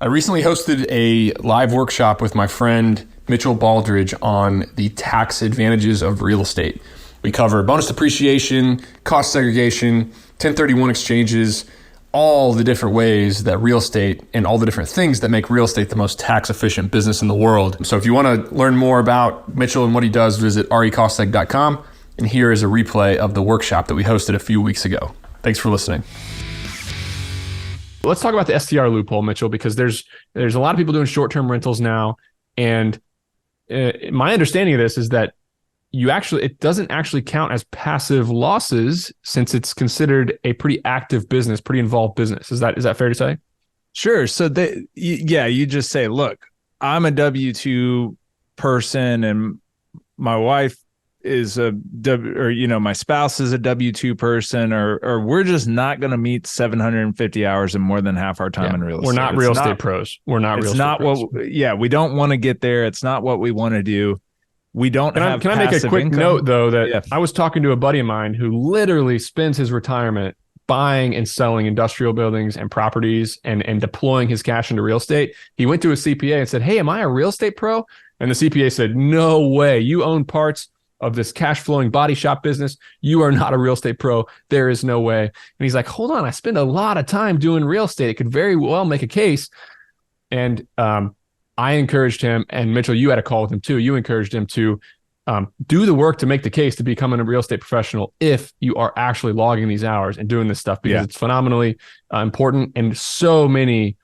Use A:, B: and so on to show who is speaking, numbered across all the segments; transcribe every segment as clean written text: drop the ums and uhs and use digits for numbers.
A: I recently hosted a live workshop with my friend Mitchell Baldridge on the tax advantages of real estate. We cover bonus depreciation, cost segregation, 1031 exchanges, all the different ways that real estate and all the different things that make real estate the most tax efficient business in the world. So if you want to learn more about Mitchell and what he does, visit recostseg.com. And here is a replay of the workshop that we hosted a few weeks ago. Thanks for listening. Let's talk about the STR loophole, Mitchell, because there's a lot of people doing short-term rentals now. And my understanding of this is that it doesn't actually count as passive losses since it's considered a pretty active business, pretty involved business. Is that fair to say?
B: Sure. So you just say, look, I'm a W-2 person and my wife is my spouse is a W-2 person, or we're just not going to meet 750 hours in more than half our time in real estate.
A: We're not real estate pros. We're not real estate pros.
B: We don't want to get there. It's not what we want to do. We don't have.
A: Can I make a quick note though that I was talking to a buddy of mine who literally spends his retirement buying and selling industrial buildings and properties and deploying his cash into real estate. He went to a CPA and said, "Hey, am I a real estate pro?" And the CPA said, "No way. You own parts of this cash flowing body shop business. You are not a real estate pro. There is no way." And he's like, "Hold on. I spend a lot of time doing real estate. It could very well make a case." And I encouraged him, and Mitchell, you had a call with him too. You encouraged him to do the work to make the case to becoming a real estate professional if you are actually logging these hours and doing this stuff, because it's phenomenally important. And so many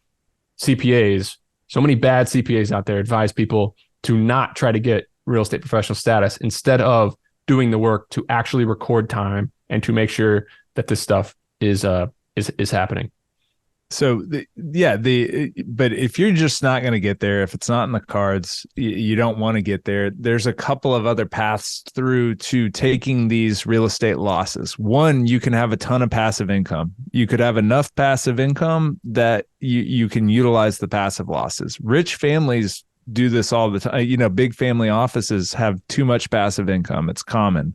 A: CPAs, so many bad CPAs out there advise people to not try to get real estate professional status instead of doing the work to actually record time and to make sure that this stuff is happening.
B: So but if you're just not going to get there, if it's not in the cards, you don't want to get there. There's a couple of other paths through to taking these real estate losses. One, you can have a ton of passive income. You could have enough passive income that you can utilize the passive losses. Rich families do this all the time. Big family offices have too much passive income. It's common.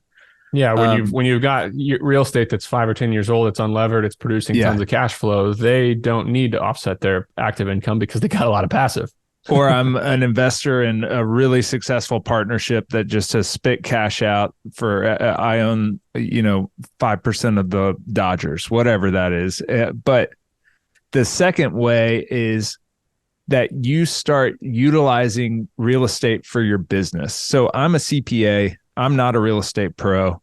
A: Yeah, when you've got real estate that's 5 or 10 years old, it's unlevered, it's producing tons of cash flow, they don't need to offset their active income because they got a lot of passive.
B: Or I'm an investor in a really successful partnership that just has spit cash out for I own 5% of the Dodgers, whatever that is. But the second way is that you start utilizing real estate for your business. So I'm a CPA. I'm not a real estate pro.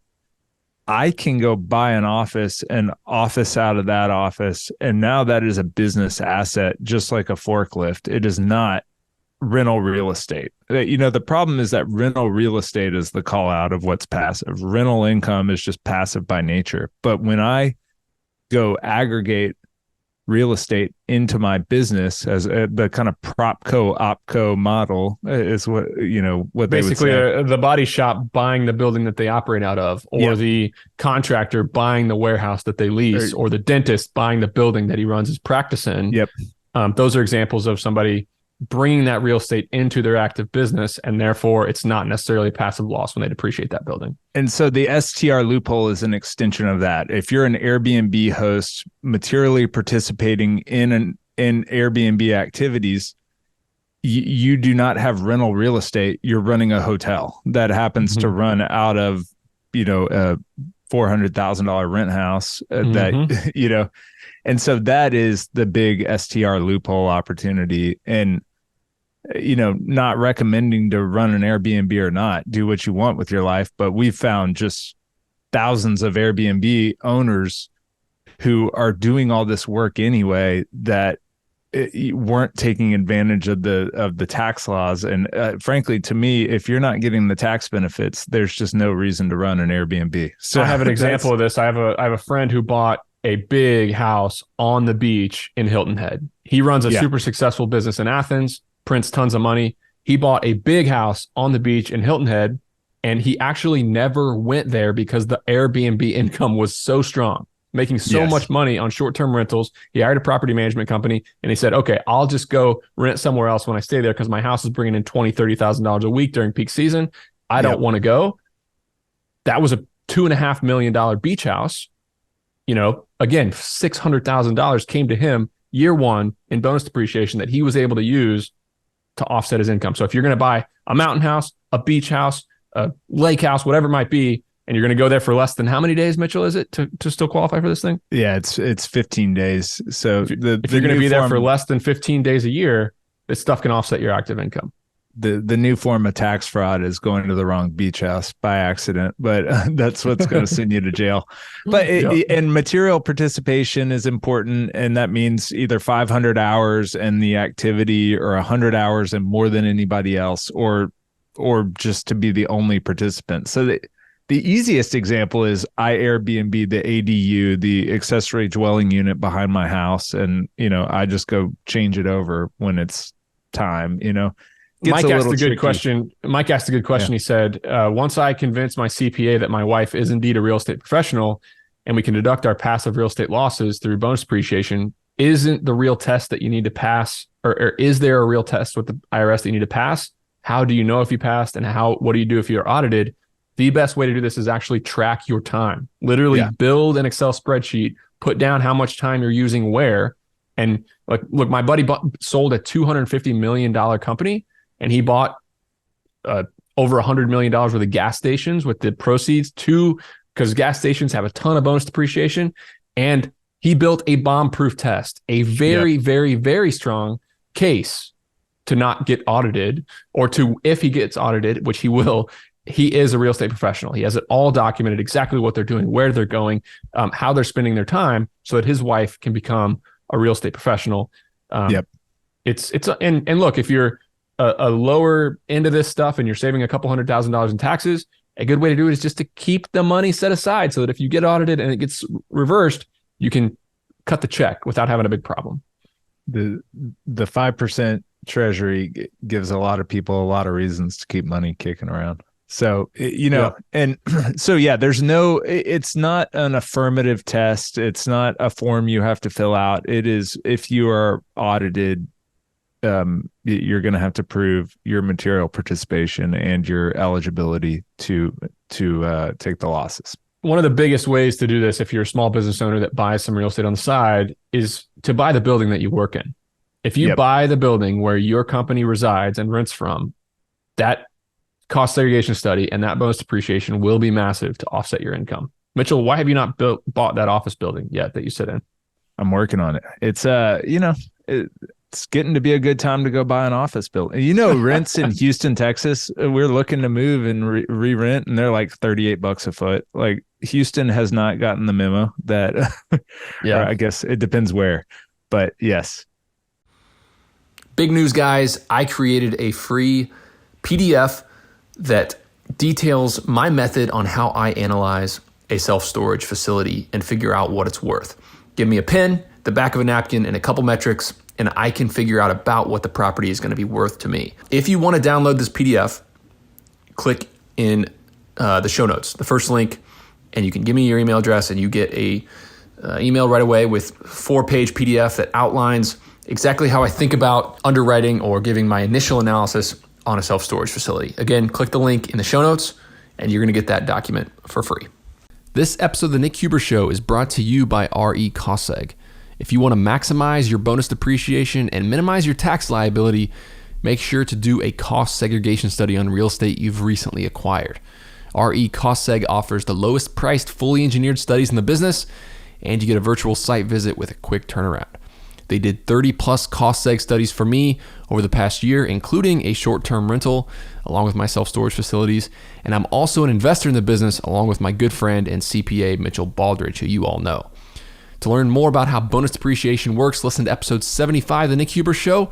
B: I can go buy an office and office out of that office. And now that is a business asset, just like a forklift. It is not rental real estate. The problem is that rental real estate is the call out of what's passive. Rental income is just passive by nature. But when I go aggregate real estate into my business as the kind of propco opco model is what
A: basically
B: they would say.
A: The body shop buying the building that they operate out of, or the contractor buying the warehouse that they lease, or the dentist buying the building that he runs his practice in. Those are examples of somebody bringing that real estate into their active business, and therefore it's not necessarily a passive loss when they depreciate that building.
B: And so the STR loophole is an extension of that. If you're an Airbnb host materially participating in Airbnb activities, you do not have rental real estate. You're running a hotel that happens to run out of a $400,000 rent house and so that is the big STR loophole opportunity. And not recommending to run an Airbnb or not, do what you want with your life. But we've found just thousands of Airbnb owners who are doing all this work anyway that weren't taking advantage of the tax laws. And frankly, to me, if you're not getting the tax benefits, there's just no reason to run an Airbnb.
A: So I have an example of this. I have a friend who bought a big house on the beach in Hilton Head. He runs a super successful business in Athens, prints tons of money. He bought a big house on the beach in Hilton Head, and he actually never went there because the Airbnb income was so strong, making so much money on short-term rentals. He hired a property management company, and he said, okay, I'll just go rent somewhere else when I stay there because my house is bringing in $20,000, $30,000 a week during peak season. I don't want to go. That was a $2.5 million beach house. Again, $600,000 came to him year one in bonus depreciation that he was able to use to offset his income. So if you're going to buy a mountain house, a beach house, a lake house, whatever it might be, and you're going to go there for less than how many days, Mitchell, is it to still qualify for this thing?
B: Yeah, it's 15 days. So
A: if you're going to be there for less than 15 days a year, this stuff can offset your active income.
B: The new form of tax fraud is going to the wrong beach house by accident, but that's what's going to send you to jail. But and material participation is important, and that means either 500 hours in the activity or 100 hours and more than anybody else, or just to be the only participant. So the easiest example is I Airbnb the ADU, the accessory dwelling unit behind my house, and I just go change it over when it's time.
A: Mike asked a good question. Yeah. He said, once I convince my CPA that my wife is indeed a real estate professional and we can deduct our passive real estate losses through bonus depreciation, isn't the real test that you need to pass, or is there a real test with the IRS that you need to pass? How do you know if you passed, and what do you do if you're audited? The best way to do this is actually track your time. Literally build an Excel spreadsheet, put down how much time you're using where. And look, my buddy sold a $250 million company, and he bought over $100 million worth of gas stations with the proceeds because gas stations have a ton of bonus depreciation. And he built a bomb-proof test, a very, very, very strong case to not get audited, or if he gets audited, which he will. He is a real estate professional. He has it all documented, exactly what they're doing, where they're going, how they're spending their time, so that his wife can become a real estate professional. And look, if you're a lower end of this stuff and you're saving a couple $100,000 in taxes, a good way to do it is just to keep the money set aside so that if you get audited and it gets reversed, you can cut the check without having a big problem.
B: The 5% treasury gives a lot of people a lot of reasons to keep money kicking around. So, and so, it's not an affirmative test. It's not a form you have to fill out. It is, if you are audited, you're going to have to prove your material participation and your eligibility to take the losses.
A: One of the biggest ways to do this, if you're a small business owner that buys some real estate on the side, is to buy the building that you work in. If you buy the building where your company resides and rents from, that cost segregation study and that bonus depreciation will be massive to offset your income. Mitchell, why have you not bought that office building yet that you sit in?
B: I'm working on it. It's it's getting to be a good time to go buy an office building. Rents in Houston, Texas, we're looking to move and re-rent, and they're like $38 a foot. Like, Houston has not gotten the memo that, or I guess it depends where, but yes.
C: Big news, guys. I created a free PDF that details my method on how I analyze a self-storage facility and figure out what it's worth. Give me a pen, the back of a napkin, and a couple metrics, and I can figure out about what the property is going to be worth to me. If you want to download this PDF, click in the show notes, the first link, and you can give me your email address, and you get a email right away with 4-page PDF that outlines exactly how I think about underwriting or giving my initial analysis on a self-storage facility. Again, click the link in the show notes, and you're going to get that document for free. This episode of The Nick Huber Show is brought to you by RE Cost Seg. If you want to maximize your bonus depreciation and minimize your tax liability, make sure to do a cost segregation study on real estate you've recently acquired. RE Cost Seg offers the lowest priced, fully engineered studies in the business, and you get a virtual site visit with a quick turnaround. They did 30 plus cost seg studies for me over the past year, including a short-term rental, along with my self-storage facilities. And I'm also an investor in the business, along with my good friend and CPA, Mitchell Baldridge, who you all know. To learn more about how bonus depreciation works, listen to episode 75 of The Nick Huber Show,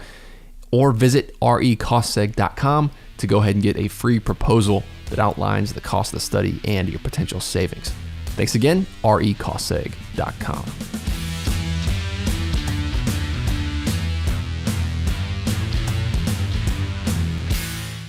C: or visit recostseg.com to go ahead and get a free proposal that outlines the cost of the study and your potential savings. Thanks again, recostseg.com.